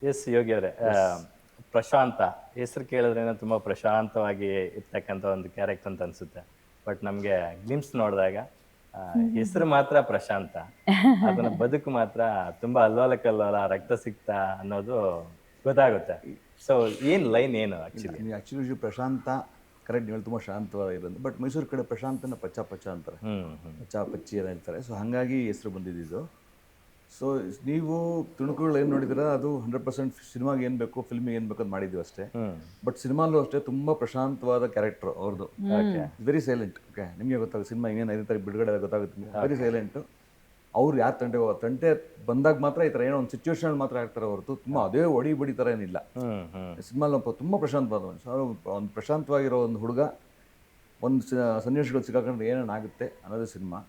S Yogi ಅವರೇ, ಪ್ರಶಾಂತ ಹೆಸರು ಕೇಳಿದ್ರೇನೆ ತುಂಬಾ ಪ್ರಶಾಂತವಾಗಿ ಇರ್ತಕ್ಕಂಥ ಒಂದು ಕ್ಯಾರೆಕ್ಟರ್ ಅಂತ ಅನ್ಸುತ್ತೆ. ಬಟ್ ನಮ್ಗೆ ಗ್ಲಿಮ್ಸ್ ನೋಡಿದಾಗ ಹೆಸರು ಮಾತ್ರ ಪ್ರಶಾಂತ, ಅದನ್ನ ಬದುಕು ಮಾತ್ರ ತುಂಬಾ ಅಲ್ಲೋಲ ಕಲ್ಲೋಲ ರಕ್ತ ಸಿಕ್ತ ಅನ್ನೋದು ಗೊತ್ತಾಗುತ್ತೆ. ಸೊ ಏನ್ ಲೈನ್ ಏನು ಆಕ್ಚುಲಿ? ನೀವು ಆ್ಯಕ್ಚುಲಿ ಪ್ರಶಾಂತ ಕರೆಕ್ಟ್, ನೀವು ತುಂಬ ಶಾಂತವಾಗಿರೋದು. ಬಟ್ ಮೈಸೂರು ಕಡೆ ಪ್ರಶಾಂತನ ಪಚ್ಚ ಪಚ್ಚ ಅಂತಾರೆ, ಪಚ್ಚ ಪಚ್ಚಿ ಅಂತ ಹೇಳ್ತಾರೆ. ಸೊ ಹಾಗಾಗಿ ಹೆಸರು ಬಂದಿದ್ದು. ಸೊ ನೀವು ತುಣುಕುಗಳು ಏನು ನೋಡಿದ್ರೆ ಅದು 100% ಸಿನಿಮಾಗೆ ಏನು ಬೇಕು, ಫಿಲ್ಮಿಗೆ ಏನು ಬೇಕು ಅಂತ ಮಾಡಿದ್ದೀವಿ ಅಷ್ಟೇ. ಬಟ್ ಸಿನಿಮಾಲ್ಲೂ ಅಷ್ಟೇ ತುಂಬ ಪ್ರಶಾಂತವಾದ ಕ್ಯಾರೆಕ್ಟರ್ ಅವ್ರದ್ದು. Very silent. ಓಕೆ, ನಿಮಗೆ ಗೊತ್ತಾಗುತ್ತೆ ಸಿನಿಮಾ ಇನ್ನೇನು 5 ತಾರೀಕು ಬಿಡುಗಡೆ ಗೊತ್ತಾಗುತ್ತೆ. Very silent. ಅವ್ರು ಯಾರು ತಂಟೆ ಬಂದಾಗ ಮಾತ್ರ ಈ ಥರ ಏನೋ ಒಂದು ಸಿಚುವೇಶನ್ ಮಾತ್ರ ಆಗ್ತಾರೆ ಹೊರತು ತುಂಬ ಅದೇ ಒಡಿ ಬಡಿ ಥರ ಏನಿಲ್ಲ. ಸಿನಿಮಾಲ್ ತುಂಬ ಪ್ರಶಾಂತವಾದ ಮನುಷ್ಯ. ಒಂದು ಪ್ರಶಾಂತವಾಗಿರೋ ಒಂದು ಹುಡುಗ ಒಂದು ಸನ್ನಿವೇಶಗಳು ಸಿಕ್ಕಾಕೊಂಡ್ರೆ ಏನೇನಾಗುತ್ತೆ ಅನ್ನೋದೇ ಸಿನಿಮಾ.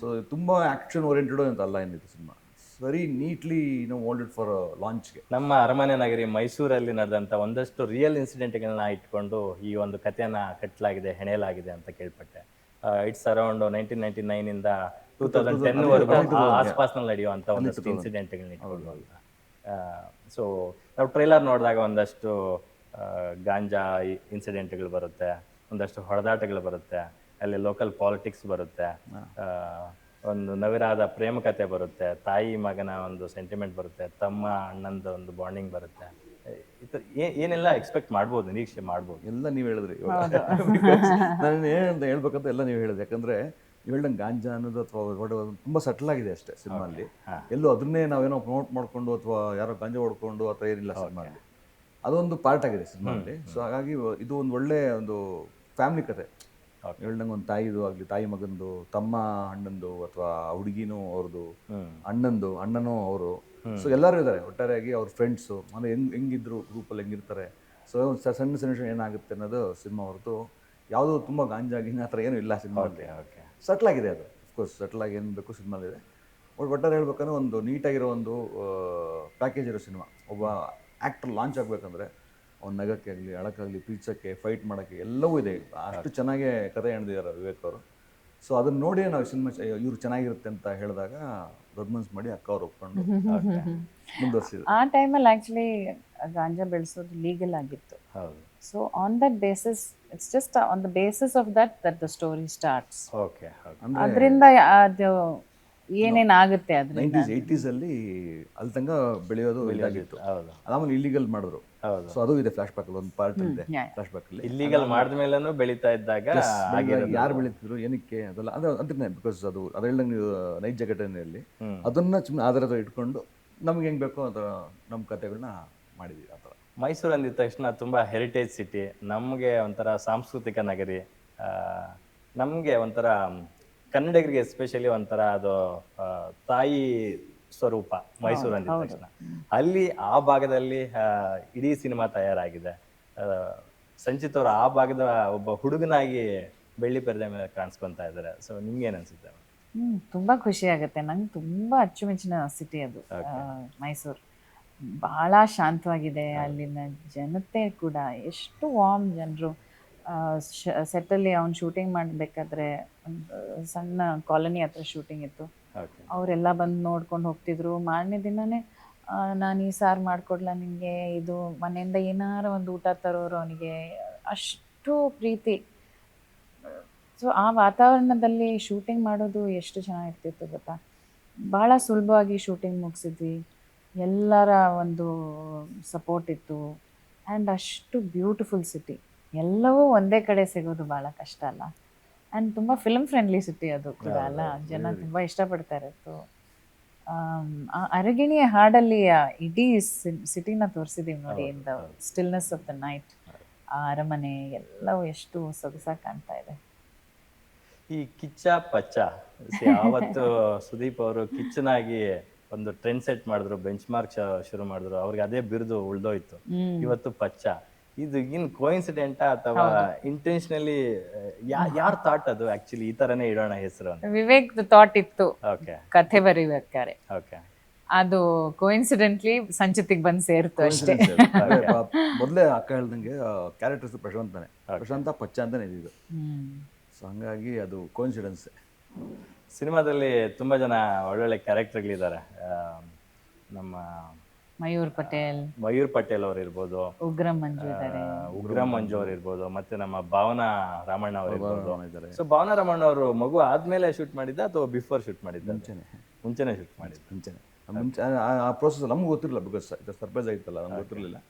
ಸೊ ತುಂಬ ಆ್ಯಕ್ಷನ್ ಓರಿಯೆಂಟೆಡ್ ಅಂತ ಅಲ್ಲ ಏನಿದೆ cinema. Very neatly wanted for ಲಾಂಚ್ಗೆ. ನಮ್ಮ ಅರಮನೆ ನಗರಿ ಮೈಸೂರಲ್ಲಿ ನಡೆದಂಥ ಒಂದಷ್ಟು ರಿಯಲ್ ಇನ್ಸಿಡೆಂಟ್ಗಳನ್ನ ಇಟ್ಕೊಂಡು ಈ ಒಂದು ಕಥೆಯನ್ನ ಕಟ್ಟಲಾಗಿದೆ, ಹೆಣೆಯಲಾಗಿದೆ ಅಂತ ಕೇಳ್ಪಟ್ಟೆ. ಇಟ್ಸ್ ಅರೌಂಡ್ 1999 ಇಂದ 2010 ವರೆಗೂ ಆಸ್ಪಾಸ್ನಲ್ಲಿ ನಡೆಯುವಂಥ ಒಂದಷ್ಟು ಇನ್ಸಿಡೆಂಟ್ಗಳನ್ನ ಇಟ್ಕೊಂಡು ಅಂತ. ಸೊ ನಾವು ಟ್ರೈಲರ್ ನೋಡಿದಾಗ ಒಂದಷ್ಟು ಗಾಂಜಾ ಇನ್ಸಿಡೆಂಟ್ಗಳು ಬರುತ್ತೆ, ಒಂದಷ್ಟು ಹೊಡೆದಾಟಗಳು ಬರುತ್ತೆ, ಅಲ್ಲಿ ಲೋಕಲ್ ಪಾಲಿಟಿಕ್ಸ್ ಬರುತ್ತೆ, ಒಂದು ನವಿರಾದ ಪ್ರೇಮ ಕಥೆ ಬರುತ್ತೆ, ತಾಯಿ ಮಗನ ಒಂದು ಸೆಂಟಿಮೆಂಟ್ ಬರುತ್ತೆ, ತಮ್ಮ ಅಣ್ಣಂದು ಒಂದು ಬಾಂಡಿಂಗ್ ಬರುತ್ತೆ. ಏನೆಲ್ಲ ಎಕ್ಸ್ಪೆಕ್ಟ್ ಮಾಡ್ಬೋದು, ನಿರೀಕ್ಷೆ ಮಾಡ್ಬೋದು? ಎಲ್ಲ ನೀವು ಹೇಳಿದ್ರಿ. ನಾನು ಏನಂತ ಹೇಳ್ಬೇಕಂತ ಎಲ್ಲ ನೀವು ಹೇಳಿದ್ರಿ. ಯಾಕಂದರೆ ನೀವು ಹೇಳ್ದಂಗೆ ಗಾಂಜಾ ಅನ್ನೋದು ಅಥವಾ ತುಂಬ ಸಟಲ್ ಆಗಿದೆ ಅಷ್ಟೇ ಸಿನಿಮಾಲ್ಲಿ. ಎಲ್ಲೂ ಅದನ್ನೇ ನಾವೇನೋ ಪ್ರಮೋಟ್ ಮಾಡಿಕೊಂಡು ಅಥವಾ ಯಾರೋ ಗಾಂಜಾ ಹೊಡ್ಕೊಂಡು ಅಥವಾ ಏನಿಲ್ಲ ಸಿನಿಮಾಲ್ಲಿ. ಅದೊಂದು ಪಾರ್ಟ್ ಆಗಿದೆ ಸಿನಿಮಾಲ್ಲಿ. ಸೊ ಹಾಗಾಗಿ ಇದು ಒಂದು ಒಳ್ಳೆ ಒಂದು ಫ್ಯಾಮಿಲಿ ಕತೆ. ಹೇಳ್ದಂಗೆ ಒಂದು ತಾಯಿದು ಆಗಲಿ, ತಾಯಿ ಮಗಂದು, ತಮ್ಮ ಅಣ್ಣಂದು ಅಥವಾ ಹುಡುಗಿನೂ ಅವ್ರದ್ದು, ಅಣ್ಣನೂ ಅವರು. ಸೊ ಎಲ್ಲರೂ ಇದ್ದಾರೆ ಒಟ್ಟಾರೆಯಾಗಿ. ಅವ್ರ ಫ್ರೆಂಡ್ಸು ಅಂದರೆ ಹೆಂಗಿದ್ರು ಗ್ರೂಪಲ್ಲಿ ಹೆಂಗಿರ್ತಾರೆ. ಸೊ ಒಂದು ಸಣ್ಣ ಸಣ್ಣ ಏನಾಗುತ್ತೆ ಅನ್ನೋದು ಸಿನಿಮಾ ಹೊರತು ಯಾವುದೂ ತುಂಬ ಗಾಂಜಾ ಆ ಥರ ಏನೂ ಇಲ್ಲ ಸಿನಿಮಾದಲ್ಲಿ. ಸಟ್ಲಾಗಿದೆ ಅದು. ಅಫ್ಕೋರ್ಸ್ ಸಟ್ಲಾಗಿ ಏನು ಬೇಕು ಸಿನಿಮಾಲಿದೆ. ಬಟ್ ಒಟ್ಟಾರೆ ಹೇಳ್ಬೇಕಂದ್ರೆ ಒಂದು ನೀಟಾಗಿರೋ ಒಂದು ಪ್ಯಾಕೇಜ್ ಇರೋ ಸಿನಿಮಾ. ಒಬ್ಬ ಆ್ಯಕ್ಟರ್ ಲಾಂಚ್ ಆಗಬೇಕಂದ್ರೆ ಅವ್ನು ನಗಕ್ಕೆ ಆಗಲಿ, ಅಳಕ್ಕಾಗಲಿ, ಪ್ರೀಚಕ್ಕೆ, ಫೈಟ್ ಮಾಡೋಕ್ಕೆ ಎಲ್ಲವೂ ಇದೆ. ಅಷ್ಟು ಚೆನ್ನಾಗೇ ಕತೆ ಎಣ್ದಿದ್ದಾರೆ ವಿವೇಕ್ ಅವರು. ಸೊ ಅದನ್ನು ನೋಡಿ ನಾವು ಸಿನಿಮಾ ಇವ್ರು ಚೆನ್ನಾಗಿರುತ್ತೆ ಅಂತ ಹೇಳಿದಾಗ ದೊಡ್ಡ ಮನ್ಸು ಮಾಡಿ ಅಕ್ಕ ಅವ್ರು ಒಪ್ಕೊಂಡು ಮುಂದುವರಿಸಿದ್ರು. ಆ ಟೈಮಲ್ಲಿ ಆ್ಯಕ್ಚುಲಿ ಗಾಂಜಾ ಬೆಳೆಸೋದು ಲೀಗಲ್ ಆಗಿತ್ತು. So on that basis, it's just on the basis of that the story starts. ಅದರಿಂದ ಅದು ಏನೇನಾಗುತ್ತೆ ಅದರಿಂದ 90s 80s ಅಲ್ಲಿ ಅಲ್ಲಿ ತನಕ ಬೆಳೆಯೋದು ಇದಾಗಿತ್ತು. ಆಮೇಲೆ ಇಲ್ಲಿಗಲ್ ಮಾಡಿದ್ರು. ಸೊ ಅದು ಇದೆ ಫ್ಲಾಶ್ ಬ್ಯಾಕ್ ಅಲ್ಲಿ, ಒಂದು ಪಾರ್ಟ್ ಇದೆ ಫ್ಲಾಶ್ ಬ್ಯಾಕ್ ಅಲ್ಲಿ. ಇಲ್ಲಿಗಲ್ ಮಾಡಿದ್ಮೇಲೂ ಬೆಳೀತಾ ಇದ್ದಾಗ ಯಾರು ಬೆಳೀತಿದ್ರು ಏನಕ್ಕೆ ಅದೆಲ್ಲ ಅದನ್ನೇ ಬಿಕಾಸ್ ಅದು ಹೇಳ್ದಂಗೆ ನೀವು ನೈಟ್ ಜಗತ್ತಿನಲ್ಲಿ ಅದನ್ನ ಸುಮ್ಮನೆ ಆಧಾರದ ಇಟ್ಕೊಂಡು ನಮ್ಗೆ ಹೆಂಗೆ ಬೇಕೋ ಅದರ ನಮ್ಮ ಕಥೆಗಳನ್ನ ಮಾಡಿದ್ವಿ. ಆ ಥರ ಮೈಸೂರು ಅಂದಿದ ತಕ್ಷಣ ತುಂಬ ಹೆರಿಟೇಜ್ ಸಿಟಿ, ನಮಗೆ ಒಂಥರ ಸಾಂಸ್ಕೃತಿಕ ನಗರಿ, ನಮಗೆ ಒಂಥರ ಕನ್ನಡಿಗರಿಗೆ ಎಸ್ಪೆಷಲಿ ಒಂಥರ ಅದು ತಾಯಿ ಸ್ವರೂಪ ಮೈಸೂರು ಅಂದಿದ ತಕ್ಷಣ. ಅಲ್ಲಿ ಆ ಭಾಗದಲ್ಲಿ ಇಡೀ ಸಿನಿಮಾ ತಯಾರಾಗಿದೆ. ಸಂಚಿತ್ ಅವರು ಆ ಭಾಗದ ಒಬ್ಬ ಹುಡುಗನಾಗಿ ಬೆಳ್ಳಿ ಪರದೆ ಮೇಲೆ ಕಾಣಿಸ್ಕೊತಾ ಇದ್ದಾರೆ. ಸೊ ನಿಮ್ಗೇನು ಅನ್ಸುತ್ತೆ? ತುಂಬ ಖುಷಿ ಆಗುತ್ತೆ. ನಂಗೆ ತುಂಬ ಅಚ್ಚುಮೆಚ್ಚಿನ ಸಿಟಿ ಅದು ಮೈಸೂರು. ಭಾಳ ಶಾಂತವಾಗಿದೆ. ಅಲ್ಲಿನ ಜನತೆ ಕೂಡ ಎಷ್ಟು ವಾರ್ಮ್ ಜನರು. ಸೆಟ್ಟಲ್ಲಿ ಅವ್ನು ಶೂಟಿಂಗ್ ಮಾಡಬೇಕಾದ್ರೆ ಒಂದು ಸಣ್ಣ ಕಾಲೋನಿ ಹತ್ರ ಶೂಟಿಂಗ್ ಇತ್ತು. ಅವರೆಲ್ಲ ಬಂದು ನೋಡ್ಕೊಂಡು ಹೋಗ್ತಿದ್ರು. ಮಾರನೇ ದಿನವೇ ನಾನು ಈ ಸಾರು ಮಾಡಿಕೊಡ್ಲ ನಿನಗೆ, ಇದು ಮನೆಯಿಂದ ಏನಾರು ಒಂದು ಊಟ ತರೋರು ಅವನಿಗೆ ಅಷ್ಟು ಪ್ರೀತಿ. ಸೊ ಆ ವಾತಾವರಣದಲ್ಲಿ ಶೂಟಿಂಗ್ ಮಾಡೋದು ಎಷ್ಟು ಚೆನ್ನಾಗಿರ್ತಿತ್ತು ಗೊತ್ತಾ. ಭಾಳ ಸುಲಭವಾಗಿ ಶೂಟಿಂಗ್ ಮುಗಿಸಿದ್ವಿ. ಎಲ್ಲರ ಒಂದು ಸಪೋರ್ಟ್ ಇತ್ತು. ಆ್ಯಂಡ್ ಅಷ್ಟು ಬ್ಯೂಟಿಫುಲ್ ಸಿಟಿ. ಎಲ್ಲವೂ ಒಂದೇ ಕಡೆ ಸಿಗೋದು ಭಾಳ ಕಷ್ಟ ಅಲ್ಲ. ಆ್ಯಂಡ್ ತುಂಬ ಫಿಲ್ಮ್ ಫ್ರೆಂಡ್ಲಿ ಸಿಟಿ ಅದು ಕೂಡ ಅಲ್ಲ. ಜನ ತುಂಬ ಇಷ್ಟಪಡ್ತಾರೆ. ಅರಗಿಣಿಯ ಹಾಡಲ್ಲಿ ಇಡೀ ಸಿಟಿನ ತೋರಿಸಿದ್ದೀವಿ ನೋಡಿ. In the stillness of the night, ಆ ಅರಮನೆ ಎಲ್ಲವೂ ಎಷ್ಟು ಸೊಗಸಾಗಿ ಕಾಣ್ತಾ ಇದೆ. ಈ ಕಿಚ್ಚ ಪಚ್ಚ ಆವತ್ತು ಸುದೀಪ್ ಅವರು ಕಿಚ್ಚನಾಗಿ ಒಂದು ಟ್ರೆಂಡ್ ಸೆಟ್ ಮಾಡಿದ್ರು, ಬೆಂಚ್ ಮಾರ್ಕ್ ಶುರು ಮಾಡಿದ್ರು. ಅವ್ರಿಗೆ ಅದೇ ಬಿರುದು ಉಳ್ದೋಯ್ತು. ಇವತ್ತು ಪಚ್ಚ. ಇದು ಇನ್ ಕೋಇನ್ಸಿಡೆಂಟಾ ಅಥವಾ ಇಂಟೆನ್ಷನಲಿ ಯಾರ್ ಥಾಟ್ ಅದು ಆಕ್ಚುಲಿ ಈ ತರನೇ ಇಡೋಣ ಹೆಸರು ಅಂತ? ವಿವೇಕ್ ಥಾಟ್ ಇತ್ತು ಕಥೆ ಬರೀಬೇಕಾರೆ. ಅದು ಕೋಇನ್ಸಿಡೆಂಟ್ಲಿ ಸಂಚಿತಿಗೆ ಬಂದು ಸೇರ್ತು ಅಷ್ಟೇ. ಮೊದಲೇ ಅಕ್ಕ ಹೇಳ್ದಂಗೆ ಕ್ಯಾರೆಕ್ಟರ್ಸ್ ಪ್ರಶಾಂತ ಪಚ್ಚ ಅಂತಾನೆ ಇದ್ದು. ಸೊ ಹಂಗಾಗಿ ಅದು ಕೋಇನ್ಸಿಡೆನ್ಸ್. ಸಿನಿಮಾದಲ್ಲಿ ತುಂಬ ಜನ ಒಳ್ಳೊಳ್ಳೆ ಕ್ಯಾರೆಕ್ಟರ್ಗಳಿದ್ದಾರೆ. ನಮ್ಮ ಮಯೂರ್ ಪಟೇಲ್, ಮಯೂರ್ ಪಟೇಲ್ ಅವ್ರು ಇರ್ಬೋದು, ಉಗ್ರಂ ಮಂಜು ಇದ್ದಾರೆ. ಉಗ್ರಂ ಮಂಜು ಅವ್ರು ಇರ್ಬೋದು, ಮತ್ತೆ ನಮ್ಮ ಭಾವನಾ ರಾಮಣ್ಣ ಅವ್ರು ಇರ್ಬೋದು. ಇದ್ದಾರೆ. ಸೊ ಭಾವನಾ ರಾಮಣ್ಣ ಅವರು ಮಗು ಆದ್ಮೇಲೆ ಶೂಟ್ ಮಾಡಿದ್ದ ಅಥವಾ ಬಿಫೋರ್ ಶೂಟ್ ಮಾಡಿದ್ದ? ಮುಂಚೆನೆ ಶೂಟ್ ಮಾಡಿದ್ದು. ಮುಂಚೆನೆ ಆ ಪ್ರೋಸೆಸ್ ನಮ್ಗೆ ಗೊತ್ತಿರಲಿಲ್ಲ, ಬಿಕಾಸ್ ಇದು ಸರ್ಪ್ರೈಸ್ ಆಗಿತ್ತಲ್ಲ, ನಮ್ಗೆ ಗೊತ್ತಿರಲಿಲ್ಲ.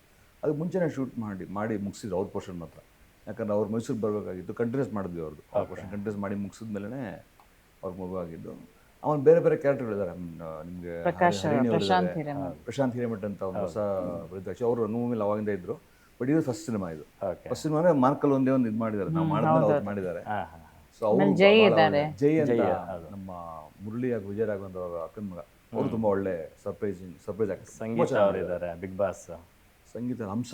ಅದಕ್ಕೆ ಮುಂಚೆನೇ ಶೂಟ್ ಮಾಡಿ ಮುಗಿಸಿದ್ರು ಅವ್ರ ಪೋರ್ಷನ್ ಮಾತ್ರ. ಯಾಕಂದ್ರೆ ಅವ್ರು ಮೈಸೂರಿಗೆ ಬರಬೇಕಾಗಿತ್ತು, ಕಂಟಿನ್ಯೂಸ್ ಮಾಡಿದ್ವಿ ಅವ್ರದ್ದು ಪೋರ್ಷನ್. ಕಂಟಿನ್ಯೂಸ್ ಮಾಡಿ ಮುಗಿಸಿದ ಮೇಲೇ ಅವ್ರ ಮಗು ಆಗಿದ್ದು. ಅವನು ಬೇರೆ ಬೇರೆ ಕ್ಯಾರೆಕ್ಟರ್ಗಳಿದ್ದಾರೆ ನಿಮಗೆ. ಪ್ರಶಾಂತ್ ಹಿರೇಮಠ ಅಂತ ಒಂದು ಹೊಸ ಬರೀತಾರೆ, ಅವರು ನೋವಿಲ್ಲ ಅವಾಗಿಂದ ಇದ್ರು. ಬಟ್ ಇದು ಫಸ್ಟ್ ಸಿನಿಮಾ. ಇದು ಫಸ್ಟ್ ಸಿನಿಮಾ ಅಂದರೆ ಮಾರ್ಕಲ್ ಒಂದೇ ಒಂದು ಇದು ಮಾಡಿದ್ದಾರೆ, ನಾವು ಮಾಡಿದ್ಮೇಲೆ ಅವ್ರು ಮಾಡಿದ್ದಾರೆ. ಸೊ ಅವರು ಜೈ ಅಂತ ನಮ್ಮ ಮುರಳಿ ಹಾಗೂ ವಿಜಯ ರಾಘವೇಂದ್ರ ಅವರ ಅಕ್ಕನ ಮಗ, ಅವರು ತುಂಬ ಒಳ್ಳೆ ಸರ್ಪ್ರೈಸ್ ಆಕ್ಟರ್. ಸಂಗೀತ ಅವರು ಇದ್ದಾರೆ, ಬಿಗ್ ಬಾಸ್ ಸಂಗೀತ ಹಂಸ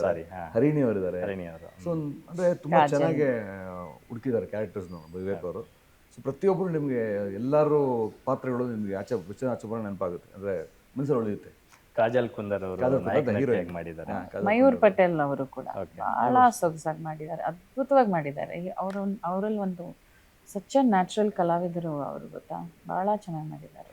ಸಾರಿ ಹರಿಣಿ ಅವರಿದ್ದಾರೆ. ಹರಿಣಿ ಅವರು. ಸೊ ಅಂದರೆ ತುಂಬ ಚೆನ್ನಾಗಿ ಹುಡುಕಿದ್ದಾರೆ ಕ್ಯಾರೆಕ್ಟರ್ಸ್ನ ವಿವೇಕ್ ಅವರು. ಸೊ ಪ್ರತಿಯೊಬ್ಬರು ನಿಮಗೆ ಎಲ್ಲರೂ ಪಾತ್ರಗಳು ನಿಮಗೆ ಆಚೆ ಬರೋ ನೆನಪಾಗುತ್ತೆ, ಅಂದರೆ ಮನಸ್ಸಲ್ಲಿ ಉಳಿಯುತ್ತೆ. ಕಾಜಲ್ ಕುಂದರ್ ಅವರು ಮಾಡಿದ್ದಾರೆ. ಮಯೂರ್ ಪಟೇಲ್ ಅವರು ಕೂಡ ಬಹಳ ಸೊಗಸಾಗಿ ಮಾಡಿದ್ದಾರೆ, ಅದ್ಭುತವಾಗಿ ಮಾಡಿದ್ದಾರೆ. ಅವರಲ್ಲಿ ಒಂದು ಸಚ್ಚ ನ್ಯಾಚುರಲ್ ಕಲಾವಿದರು ಅವರು, ಗೊತ್ತಾ, ಬಹಳ ಚೆನ್ನಾಗಿ ಮಾಡಿದ್ದಾರೆ.